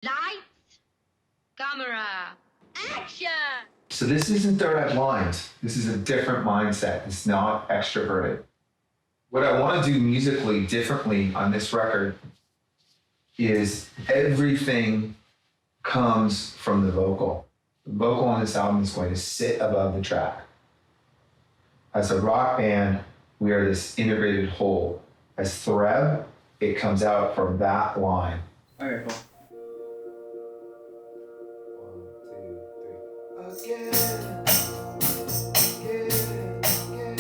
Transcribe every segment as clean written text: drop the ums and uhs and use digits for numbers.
Lights, camera, action! So this isn't direct lines. This is a different mindset. It's not extroverted. What I want to do musically differently on this record is everything comes from the vocal. The vocal on this album is going to sit above the track. As a rock band, we are this integrated whole. As THREB, it comes out from that line. Okay, cool. 1, 2, 3. Again.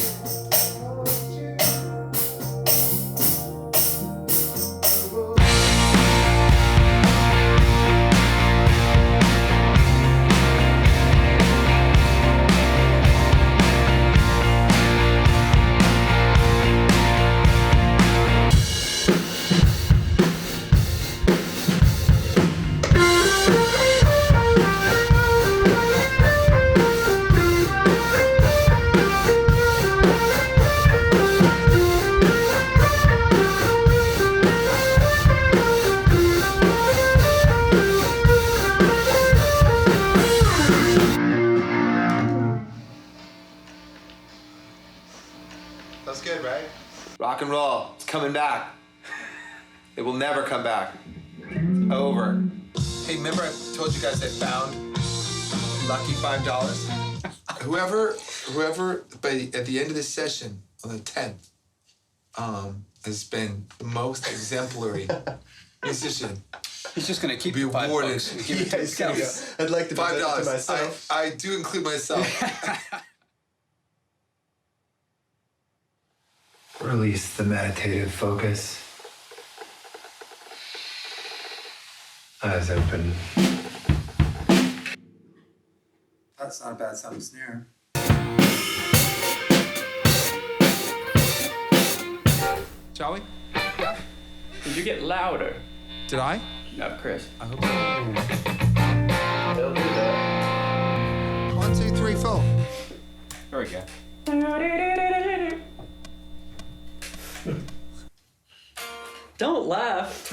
That's good, right? Rock and roll, it's coming back. It will never come back. It's over. Hey, remember I told you guys I found lucky $5? Whoever, at the end of this session on the 10th, has been the most exemplary musician. He's just gonna keep Be the $5 awarded. and give it to himself. I'd like to present it to $5. myself. I do include myself. Release the meditative focus. Eyes open. That's not a bad sounding snare. Shall we? Did you get louder? Did I? No, Chris. I hope so. They'll do that. 1, 2, 3, 4. There we go. Don't laugh.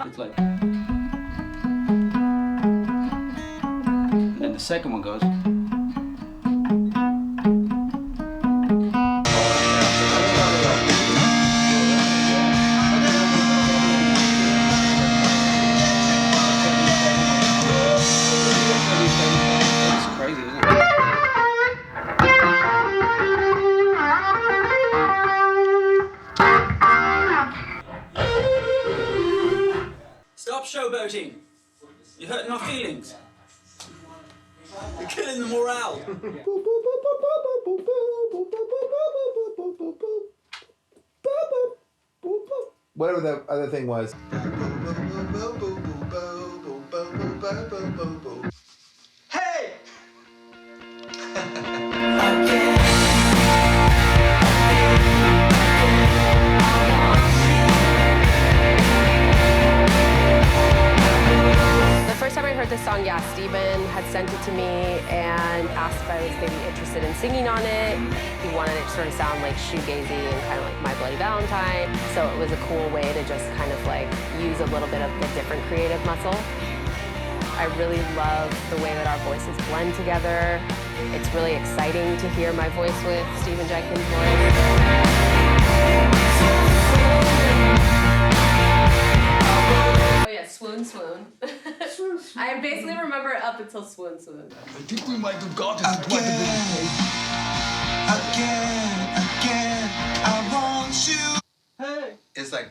It's like. And then the second one goes. It's crazy, isn't it? Stop showboating. You're hurting our feelings. You're killing the morale. Whatever the other thing was. Hey! The first time I heard this song, Stephan had sent it to me and asked if I was maybe interested in singing on it. He wanted it to sort of sound like shoegazy and kind of like My Bloody Valentine. So it was a cool way to just kind of like use a little bit of the different creative muscle. I really love the way that our voices blend together. It's really exciting to hear my voice with Stephan Jenkins' voice. Oh yeah, Swoon Swoon. I basically remember it up until Swoon Swoon. I think we might have got it. Again, I want you. Hey. It's like,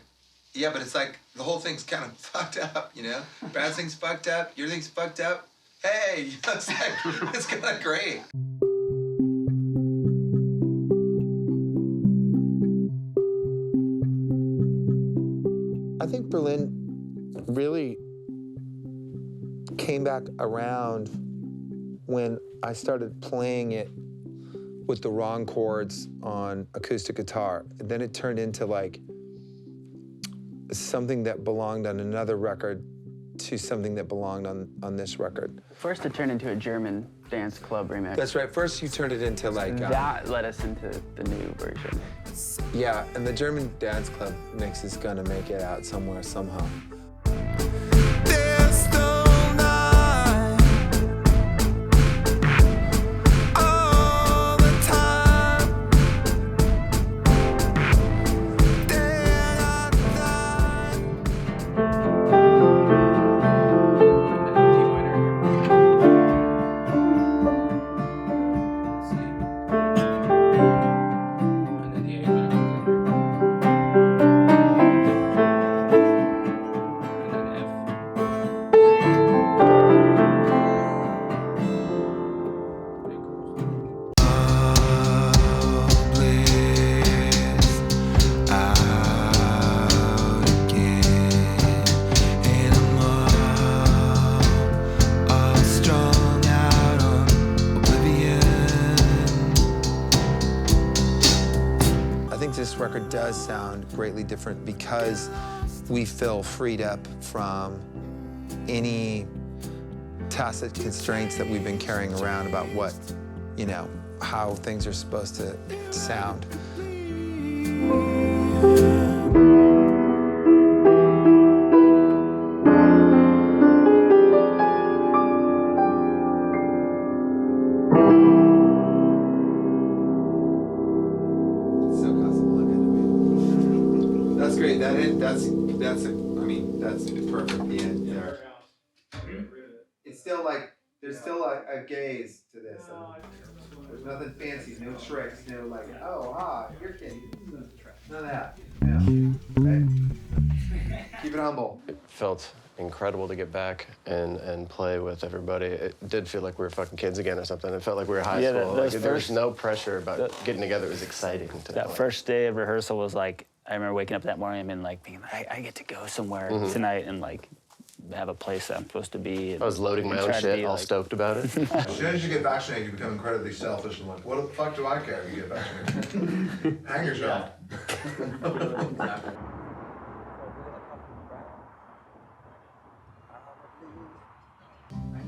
yeah, but it's like the whole thing's kind of fucked up, you know? Brad's thing's fucked up, your thing's fucked up. Hey, you know, it's like, it's kind of great. I think Berlin really came back around when I started playing it with the wrong chords on acoustic guitar. And then it turned into like something that belonged on another record to something that belonged on this record. First, it turned into a German dance club remix. That's right. First, you turned it into like... that led us into the new version. Yeah, and the German dance club mix is gonna make it out somewhere, somehow. There's no does sound greatly different because we feel freed up from any tacit constraints that we've been carrying around about what, you know, how things are supposed to sound. That's great. That's perfect. The end there. It's still like there's still a gaze to this. There's nothing fancy, no tricks, no like, oh, you're kidding. None of that. Yeah. Right? Keep it humble. It felt incredible to get back and play with everybody. It did feel like we were fucking kids again or something. It felt like we were high school. There was no pressure about getting together. It was exciting. That first day of rehearsal was like, I remember waking up that morning and like being like, I get to go somewhere tonight and like have a place that I'm supposed to be. I was loading my own shit, all stoked about it. As soon as you get vaccinated, you become incredibly selfish and like, what the fuck do I care if you get vaccinated? Hang yourself.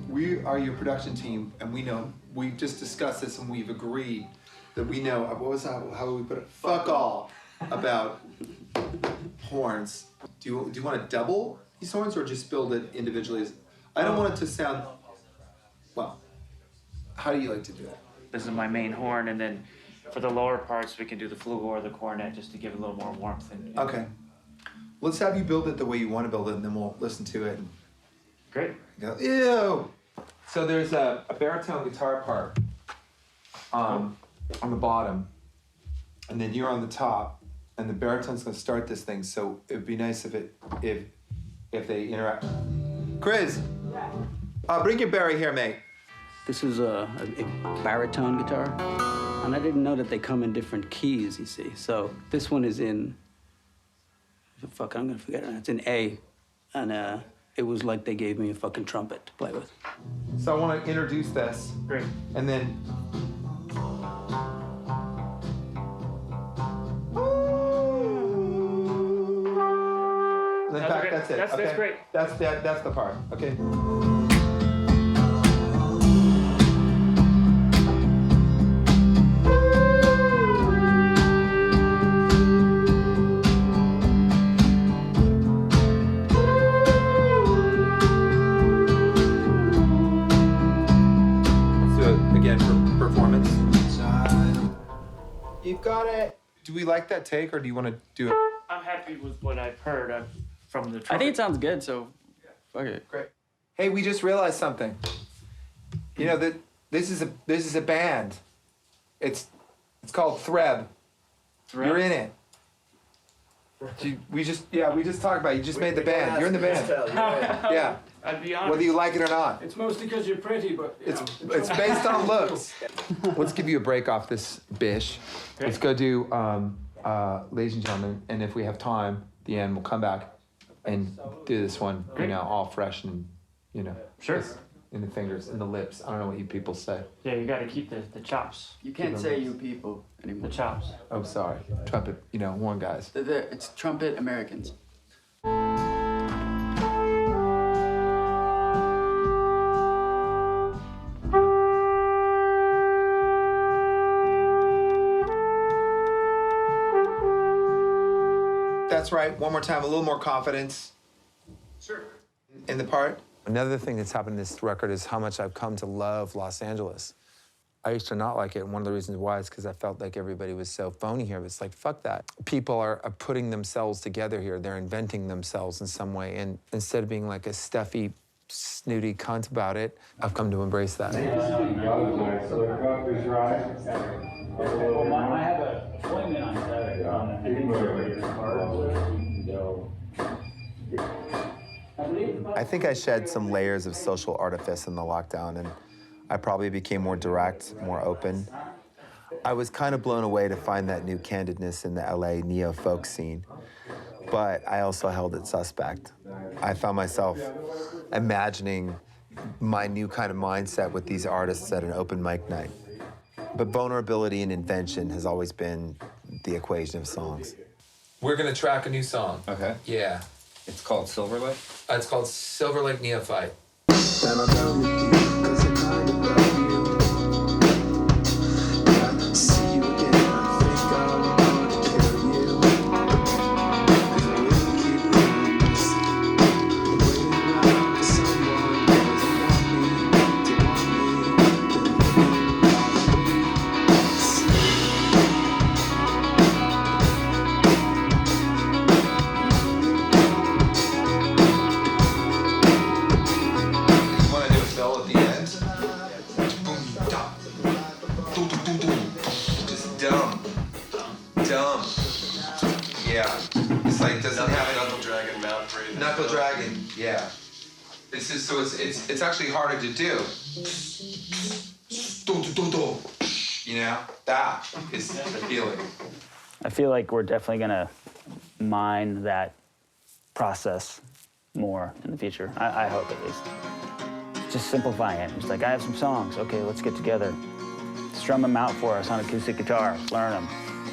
We are your production team, and we know, we've just discussed this and we've agreed that we know, how would we put it? Fuck all about horns. Do you want to double these horns or just build it individually? I don't want it to sound, well, how do you like to do it? This is my main horn, and then for the lower parts, we can do the flugel or the cornet just to give it a little more warmth. Okay. Let's have you build it the way you want to build it, and then we'll listen to it. Great. Go, ew! So there's a baritone guitar part on the bottom, and then you're on the top, and the baritone's gonna start this thing, so it'd be nice if they interact. Kryz! Bring your Barry here, mate. This is a baritone guitar, and I didn't know that they come in different keys, you see. So this one is in, fuck, I'm gonna forget it. It's in A, and it was like they gave me a fucking trumpet to play with. So I want to introduce this. Great. And then. In fact, that's it. That's great. That's the part. Okay. Performance. You've got it. Do we like that take, or do you want to do it? I'm happy with what I've heard from the trumpet. I think it sounds good, so fuck it. Great. Hey, we just realized something. You know that this is a band. It's called THREB. You're in it. We just talked about it. You just made the band. You're in the band. Yeah. I'd be honest. Whether you like it or not. It's mostly because you're pretty, but It's based on looks. Let's give you a break off this bish. Let's go do, ladies and gentlemen, and if we have time, at the end, we'll come back and do this one, you know, all fresh and, you know. Sure. In the fingers, in the lips. I don't know what you people say. Yeah, you got to keep the chops. You can't say you people anymore. The chops. Oh, sorry. Trumpet, you know, horn guys. It's trumpet Americans. That's right. One more time, a little more confidence. Sure. In the part. Another thing that's happened in this record is how much I've come to love Los Angeles. I used to not like it, and one of the reasons why is because I felt like everybody was so phony here. It's like, fuck that. People are putting themselves together here. They're inventing themselves in some way, and instead of being like a stuffy, snooty cunt about it, I've come to embrace that. I have an appointment on Saturday. I think I shed some layers of social artifice in the lockdown, and I probably became more direct, more open. I was kind of blown away to find that new candidness in the LA neo-folk scene, but I also held it suspect. I found myself imagining my new kind of mindset with these artists at an open mic night. But vulnerability and invention has always been the equation of songs. We're gonna track a new song. Okay. Yeah. It's called Silver Lake? It's called Silver Lake Neophyte. Knuckle Dragon, yeah. It's actually harder to do. You know, that is the feeling. I feel like we're definitely gonna mine that process more in the future. I hope at least. Just simplifying it. It's like, I have some songs. Okay, let's get together. Strum them out for us on acoustic guitar. Learn them.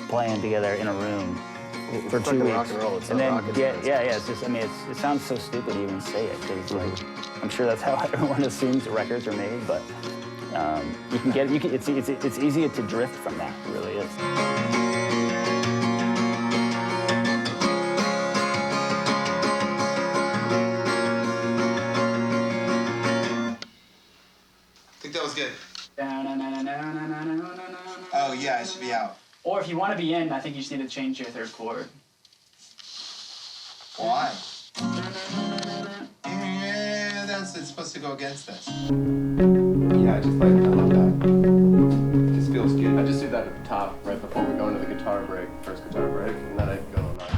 Play them together in a room for 2 weeks. Rock and roll. It's and then rocket get, science. yeah. It's just, I mean, it sounds so stupid to even say it because like, I'm sure that's how everyone assumes records are made, but you can get, it's easy to drift from that. It really is. I think that was good. Oh yeah, it should be out. Or if you want to be in, I think you just need to change your third chord. Why? Yeah, it's supposed to go against this. Yeah, I love that. It just feels good. I just do that at the top, right before we go into the guitar break, first guitar break, and then I go on that.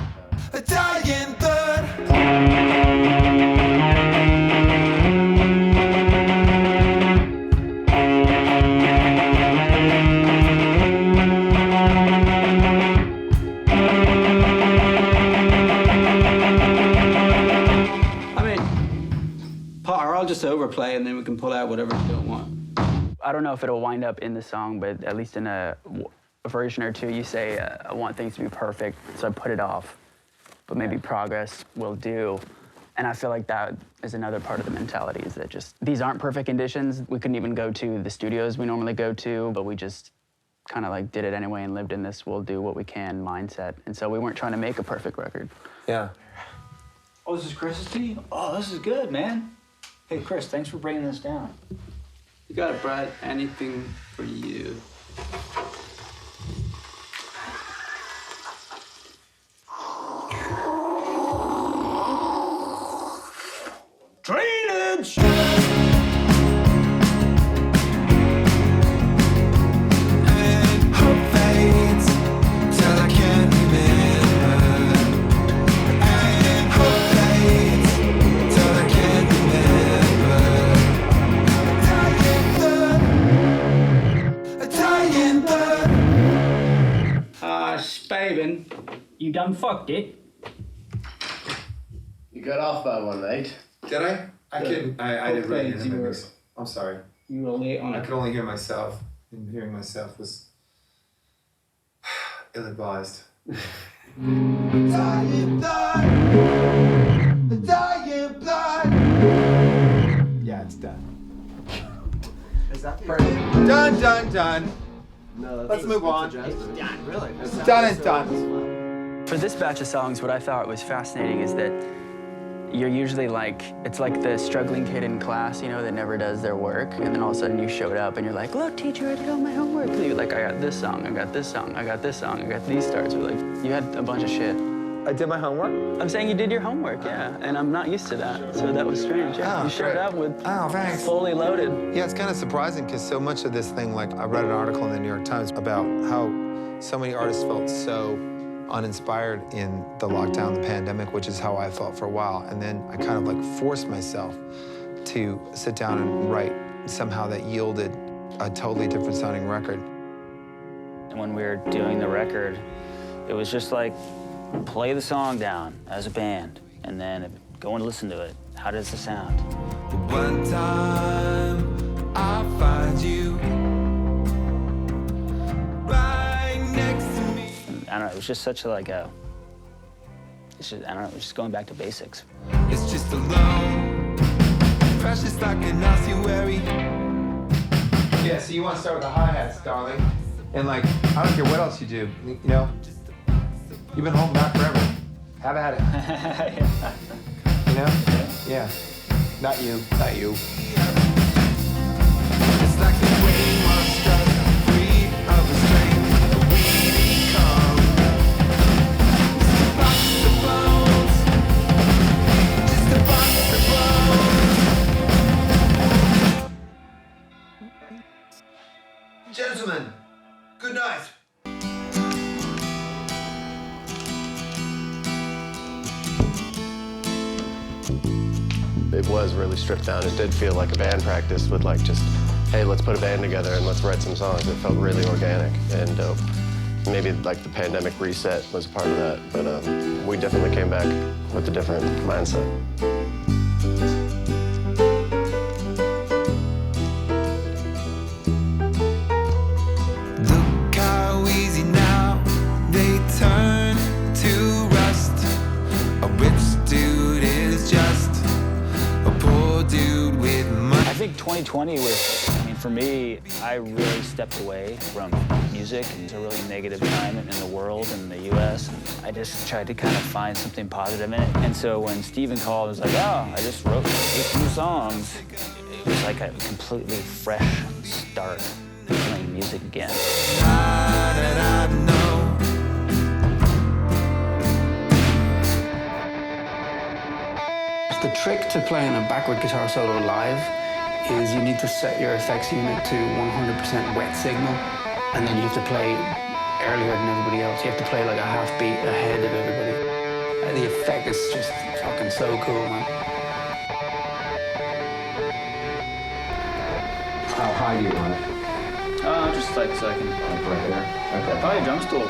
Italian third. I'll just overplay and then we can pull out whatever you don't want. I don't know if it'll wind up in the song, but at least in a version or two, you say, I want things to be perfect, so I put it off. But maybe progress will do. And I feel like that is another part of the mentality, is that just, these aren't perfect conditions. We couldn't even go to the studios we normally go to, but we just kind of like did it anyway and lived in this we'll do what we can mindset. And so we weren't trying to make a perfect record. Yeah. Oh, this is Kryz's tea? Oh, this is good, man. Hey, Kryz, thanks for bringing this down. You got it, Brad. Anything for you. Drainage! Stephan, you done fucked it. You got off by one, mate. Did I? I didn't really hear myself. I'm sorry. You were late on I it. could only hear myself, and hearing myself was ill-advised. Dying blood. Dying blood. Yeah, it's done. Is that Perfect. Done. No, Let's move on. It's done, really. It's done and done. For this batch of songs, what I thought was fascinating is that you're usually like, it's like the struggling kid in class, you know, that never does their work. And then all of a sudden you showed up and you're like, look, teacher, I did all my homework. And you're like, I got this song, I got this song, I got this song, I got these stars. We're like, you had a bunch of shit. I did my homework? I'm saying you did your homework, yeah. And I'm not used to that. So that was strange. Yeah. Oh, you showed great. up with thanks. fully loaded. Yeah, it's kind of surprising because so much of this thing, like I read an article in the New York Times about how so many artists felt so uninspired in the lockdown, the pandemic, which is how I felt for a while. And then I kind of like forced myself to sit down and write somehow that yielded a totally different sounding record. And when we were doing the record, it was just like, play the song down as a band, and then go and listen to it. How does it sound? One time I find you right next to me. And I don't know, it was just such a, like a It's just, I don't know, just going back to basics. It's just alone, precious like an ossuary. Yeah, so you want to start with the hi-hats, darling. And like, I don't care what else you do, you know? You've been holding back forever. Have at it. You know? Yeah. Not you, not you. It's like the way one struck free of the strain we become. Just a box of bones. Just a box of bones. Gentlemen, good night. It was really stripped down. It did feel like a band practice with like just, hey, let's put a band together and let's write some songs. It felt really organic and dope. Maybe like the pandemic reset was part of that, but we definitely came back with a different mindset. Look how easy now they turn to rust. A rich dude is just a poor dude with money. I think 2020 was, I mean, for me, I really stepped away from music. It was a really negative time in the world and the US. I just tried to kind of find something positive in it. And so when Stephen called, I was like, oh, I just wrote 8 new songs. It was like a completely fresh start playing music again. The trick to playing a backward guitar solo live is you need to set your effects unit to 100% wet signal, and then you have to play earlier than everybody else. You have to play like a half beat ahead of everybody. And the effect is just fucking so cool, man. How high do you want it? Just like so I can... Right there? Okay. Probably a drum stool.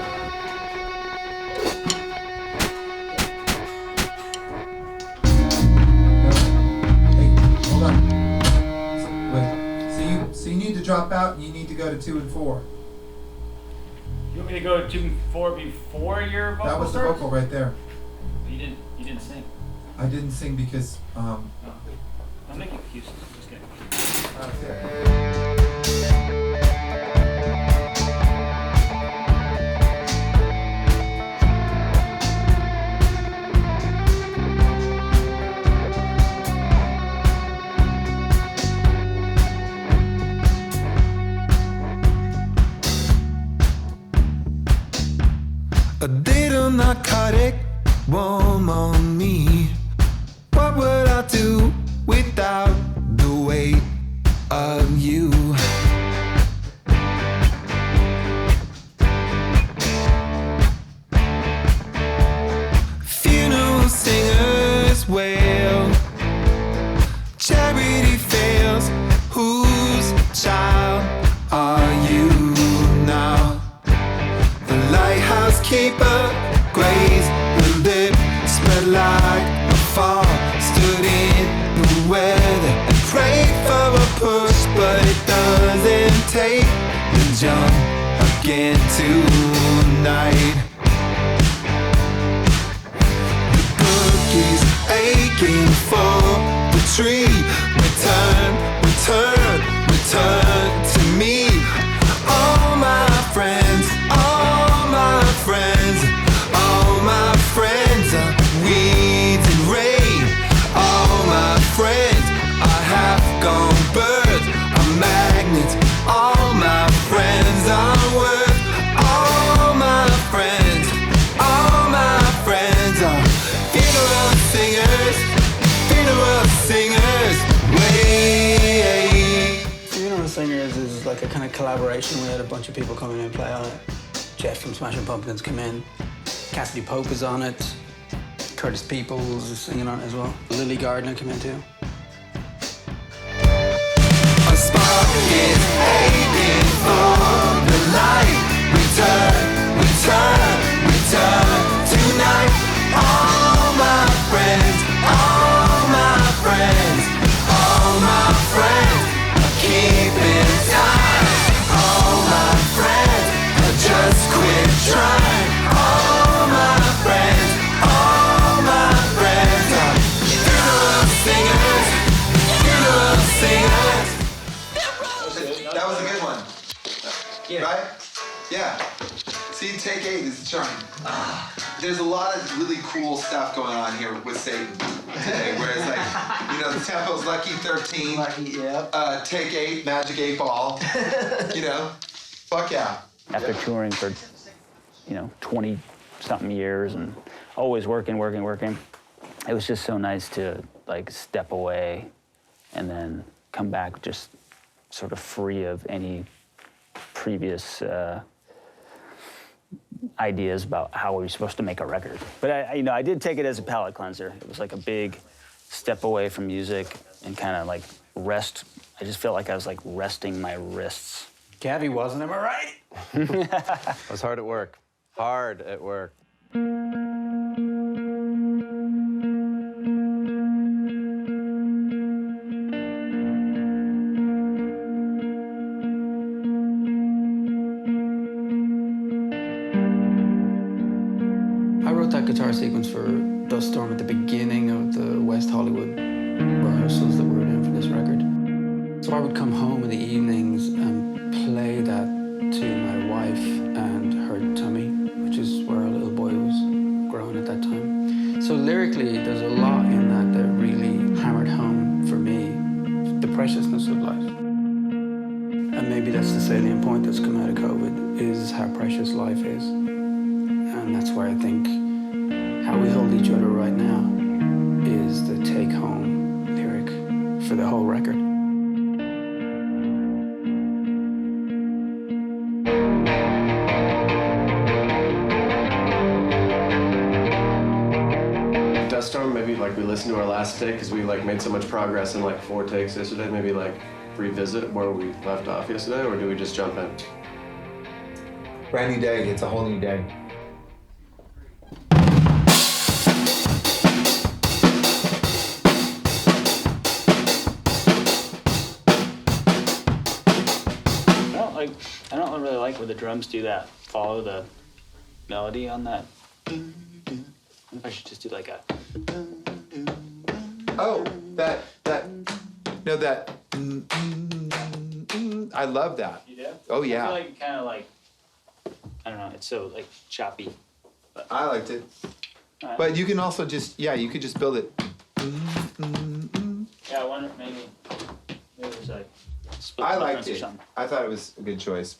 So you need to drop out and you need to go to 2 and 4. You want me to go to 2 and 4 before your vocal That was the starts? vocal right there. You didn't sing. I didn't sing because I'm making excuses. Just kidding. A little narcotic, warm on me. What would I do without the weight of you? Funeral singers wail, charity fails. Whose child are you now? The lighthouse keeper grazed the lip, spread like a fall, stood in the weather and prayed for a push, but it doesn't take the jump again tonight. The bookie's aching for the tree. Return, return, return to me. All my friends, all my friends, all my friends are weeds and rain. All my friends are half-gone birds, are magnets. All my friends are worth. All my friends are funeral singers, funeral singers. Wait. Funeral Singers is like a kind of collaboration. We had a bunch of people come in and play on it. Jeff from Smashing Pumpkins come in. Cassidy Pope is on it. Curtis Peoples is singing on it as well. Lilly Gardner came in too. A spark is aching for the light. Return, return, return tonight. All my friends, all my friends, all my friends are keeping time. All my friends are just quit trying. All my friends, all Sean, there's a lot of really cool stuff going on here with Satan today, whereas the tempo's Lucky 13, Take 8, Magic 8 Ball, fuck yeah. After touring for, 20-something years and always working, it was just so nice to step away and then come back just sort of free of any previous ideas about how we were supposed to make a record. But I did take it as a palate cleanser. It was like a big step away from music and kind of rest. I just felt like I was resting my wrists. Cavi wasn't, am I right? I was hard at work. Hard at work. I wrote that guitar sequence for Dust Storm at the beginning of the West Hollywood rehearsals that we were doing for this record. So I would come home in the evenings and play that to my wife and her tummy, which is where our little boy was growing at that time. So lyrically, there's a lot in that that really hammered home for me the preciousness of life. And maybe that's the salient point that's come out of COVID, is how precious life is. And that's why I think how we hold each other right now is the take-home lyric for the whole record. Dust Storm, maybe we listen to our last take because we made so much progress in 4 takes yesterday. Maybe revisit where we left off yesterday, or do we just jump in? Brand new day. It's a whole new day. I don't really like where the drums do that. Follow the melody on that. I wonder if I should just do a. Oh, that. I love that. You do? Oh yeah. I feel kind of I don't know. It's so choppy. But I liked it. But you can also just you could just build it. Yeah, I wonder maybe there's split I liked difference or it. something. I thought it was a good choice.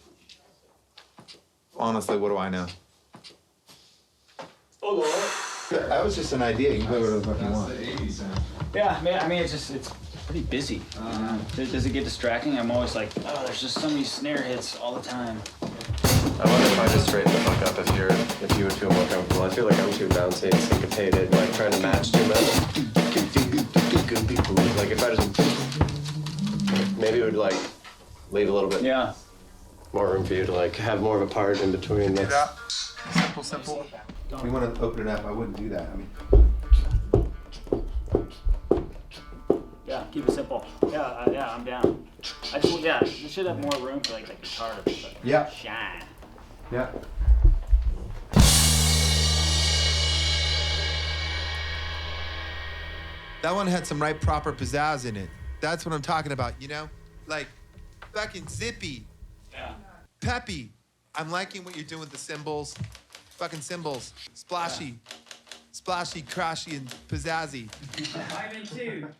Honestly, what do I know? That was just an idea. You can play whatever the fuck you want. Yeah, I mean, it's pretty busy. Does it get distracting? I'm always there's just so many snare hits all the time. I wonder if I just straighten the fuck up if you would feel more comfortable. I feel like I'm too bouncy and syncopated, trying to match too much. If I just maybe it would leave a little bit more room for you to have more of a part in between. Simple. We want to open it up. I wouldn't do that. Yeah, keep it simple. Yeah, I'm down. It should have more room for the guitar to shine. Yeah. That one had some right proper pizzazz in it. That's what I'm talking about, fucking zippy. Yeah. Peppy. I'm liking what you're doing with the cymbals. Fucking cymbals. Splashy. Splashy, crashy, and pizzazzy. I'm in tune.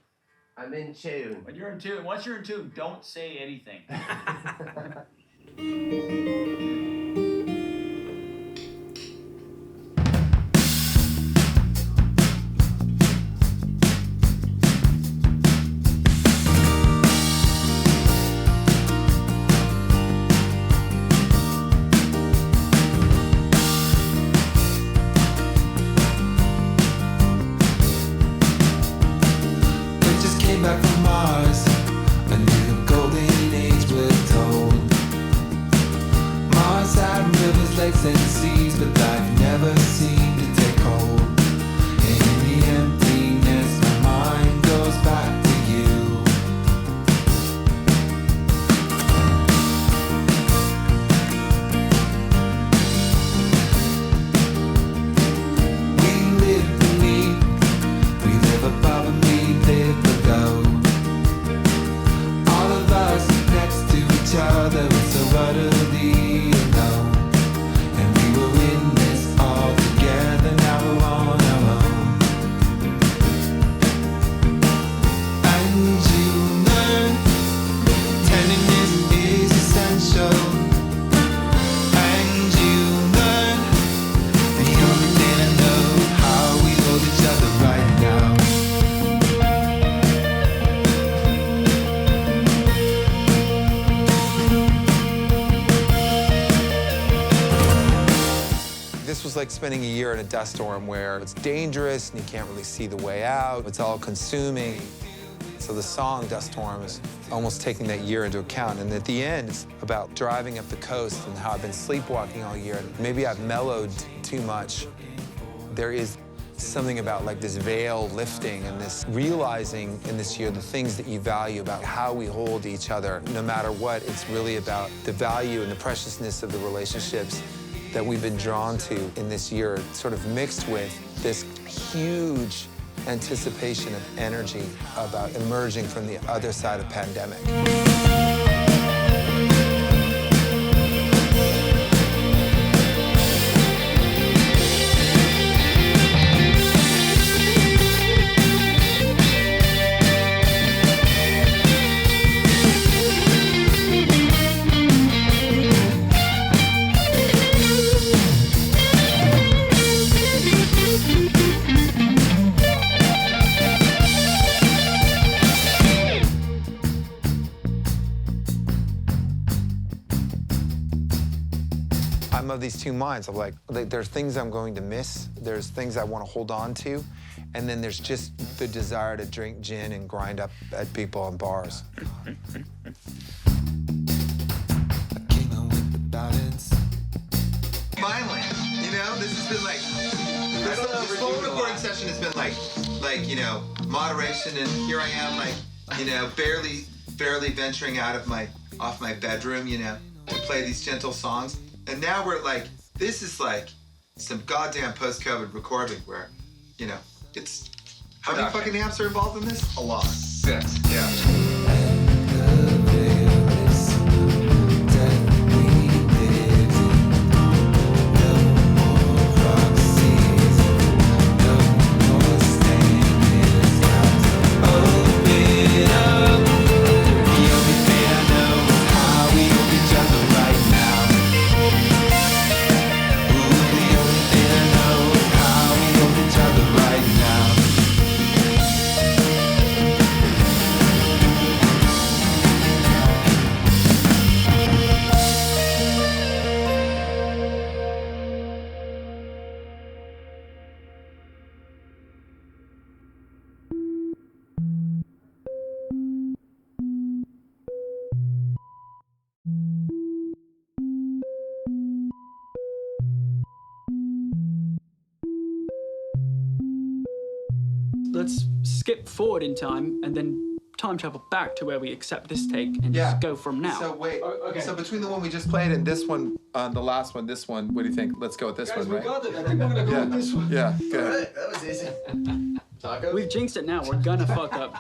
I'm in tune. When you're in tune, once you're in tune, don't say anything. Back from Mars, a new golden age we're told. Mars like spending a year in a dust storm where it's dangerous and you can't really see the way out. It's all consuming. So the song Dust Storm is almost taking that year into account. And at the end, it's about driving up the coast and how I've been sleepwalking all year. And maybe I've mellowed too much. There is something about like this veil lifting and this realizing in this year the things that you value about how we hold each other. No matter what, it's really about the value and the preciousness of the relationships that we've been drawn to in this year, sort of mixed with this huge anticipation of energy about emerging from the other side of pandemic. I'm of these two minds. I'm like, there's things I'm going to miss, there's things I want to hold on to, and then there's just the desire to drink gin and grind up at people in bars. Finally, you know, this has been like, this whole recording session has been like, you know, moderation, and here I am, like, you know, barely venturing off my bedroom, you know, to play these gentle songs. And now we're like, this is like some goddamn post-COVID recording where, you know, it's, how many fucking amps are involved in this? A lot. 6. Yeah. Let's skip forward in time and then time travel back to where we accept this take and just go from now. So wait, so between the one we just played and this one, the last one, this one, what do you think? Let's go with this one, right? We got it. I think we're gonna go with this one. Yeah, good. All right, that was easy. Taco? We've jinxed it now. We're gonna fuck up.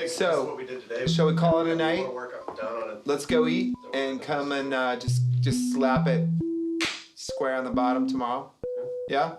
So, shall we call it a night? Let's go eat and come and just slap it square on the bottom tomorrow. Yeah?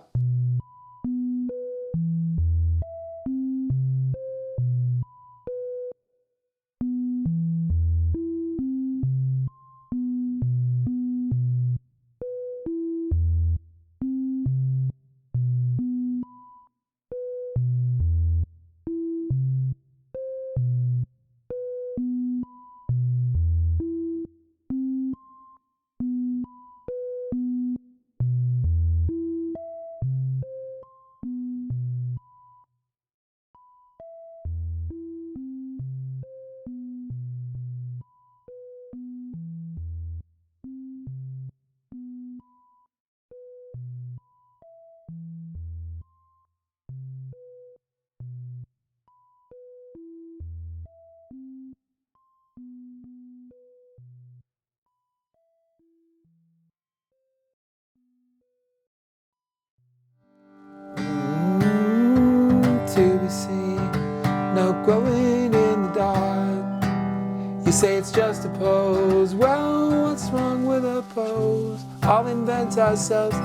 You say it's just a pose. Well, what's wrong with a pose? I'll invent ourselves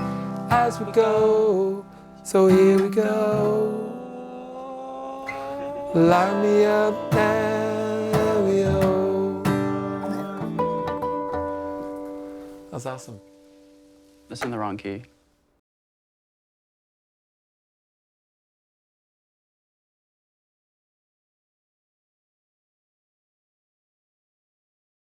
as we go. So here we go. Line me up, Mario. That's in the wrong key.